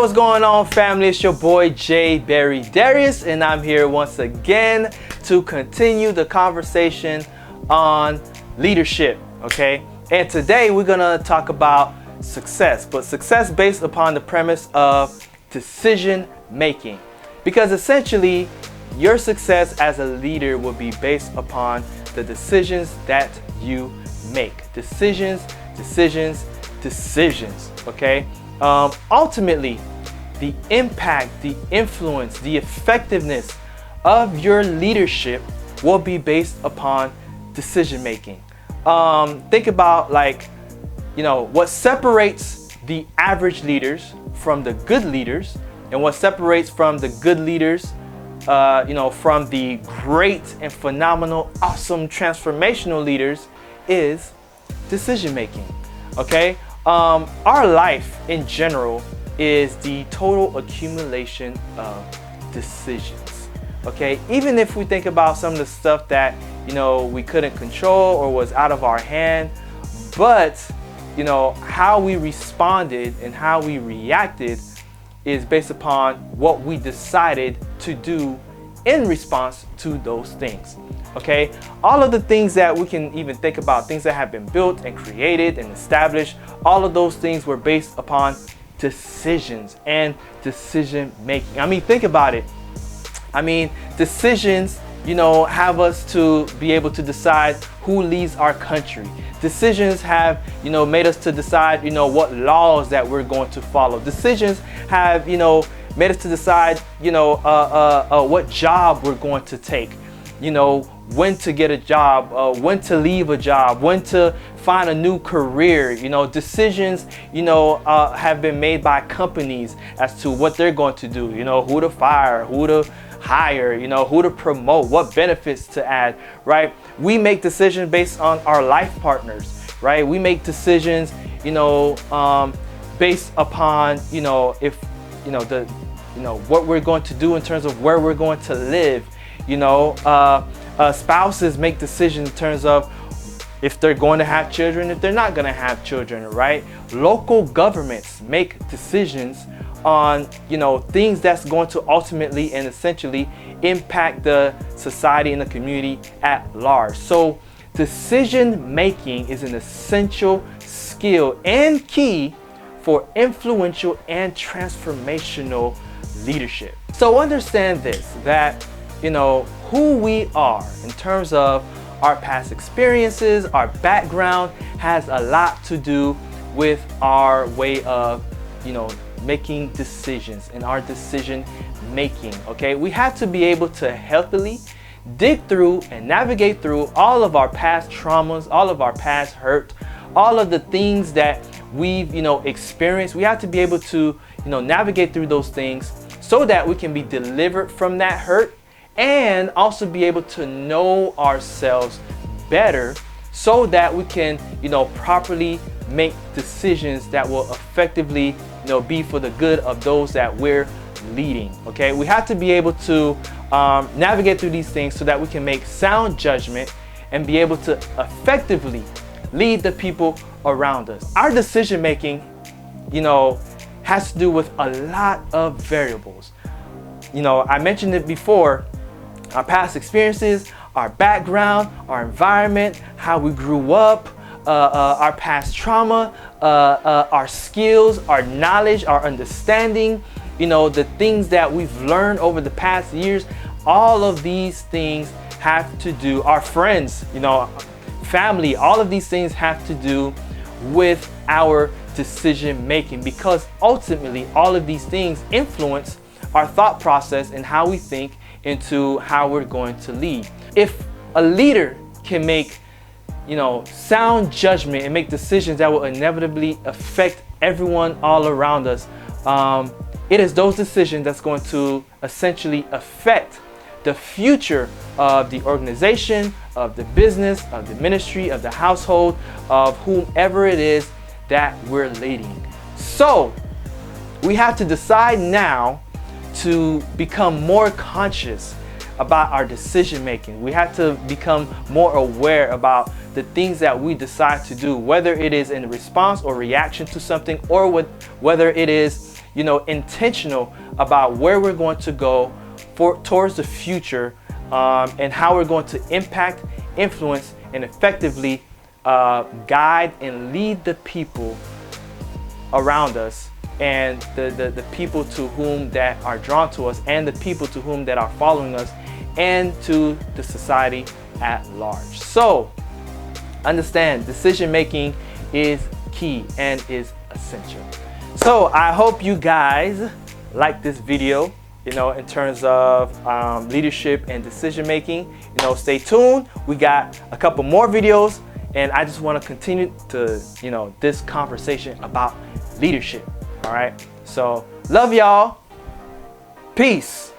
what's going on, family? It's your boy Darius, and I'm here once again to continue the conversation on leadership, okay? And today we're gonna talk about success, but success based upon the premise of decision making. Because essentially, your success as a leader will be based upon the decisions that you make. Decisions, okay? Ultimately, the impact, the influence, the effectiveness of your leadership will be based upon decision making. Think about what separates the average leaders from the good leaders, and what separates from the good leaders from the great and phenomenal, awesome, transformational leaders is decision making, okay? Our life in general is the total accumulation of decisions, okay? Even if we think about some of the stuff that, we couldn't control or was out of our hand, but, how we responded and how we reacted is based upon what we decided to do in response to those things, okay? All of the things that we can even think about, things that have been built and created and established, all of those things were based upon decisions and decision making. I mean, think about it. I mean, decisions, have us to be able to decide who leads our country. Decisions have, made us to decide, what laws that we're going to follow. Decisions have, made us to decide, what job we're going to take, when to get a job, when to leave a job, when to find a new career. Decisions, have been made by companies as to what they're going to do, who to fire, who to hire, who to promote, what benefits to add, right? We make decisions based on our life partners, right? We make decisions, based upon, if, what we're going to do in terms of where we're going to live. Spouses make decisions in terms of if they're going to have children, if they're not going to have children, right? Local governments make decisions on, things that's going to ultimately and essentially impact the society and the community at large. So decision making is an essential skill and key for influential and transformational leadership. So understand this, that, who we are in terms of our past experiences, our background has a lot to do with our way of, making decisions and our decision making, okay? We have to be able to healthily dig through and navigate through all of our past traumas, all of our past hurt, all of the things that we've, experienced. We have to be able to, navigate through those things so that we can be delivered from that hurt, and also be able to know ourselves better so that we can, properly make decisions that will effectively, be for the good of those that we're leading, okay? We have to be able to navigate through these things so that we can make sound judgment and be able to effectively lead the people around us. Our decision making, has to do with a lot of variables. I mentioned it before, our past experiences, our background, our environment, how we grew up, our past trauma, our skills, our knowledge, our understanding, the things that we've learned over the past years. All of these things have to do, our friends, family, all of these things have to do with our decision making, because ultimately all of these things influence our thought process and how we think into how we're going to lead. If a leader can make, sound judgment and make decisions that will inevitably affect everyone all around us, it is those decisions that's going to essentially affect the future of the organization, of the business, of the ministry, of the household, of whomever it is that we're leading. So we have to decide now to become more conscious about our decision making. We have to become more aware about the things that we decide to do, whether it is in response or reaction to something, or whether it is, intentional about where we're going to go towards the future, and how we're going to impact, influence, and effectively guide and lead the people around us, and the people to whom that are drawn to us, and the people to whom that are following us, and to the society at large. So understand, decision making is key and is essential. So I hope you guys like this video, in terms of leadership and decision making. Stay tuned. We got a couple more videos, and I just want to continue to, this conversation about leadership. All right. So love y'all. Peace.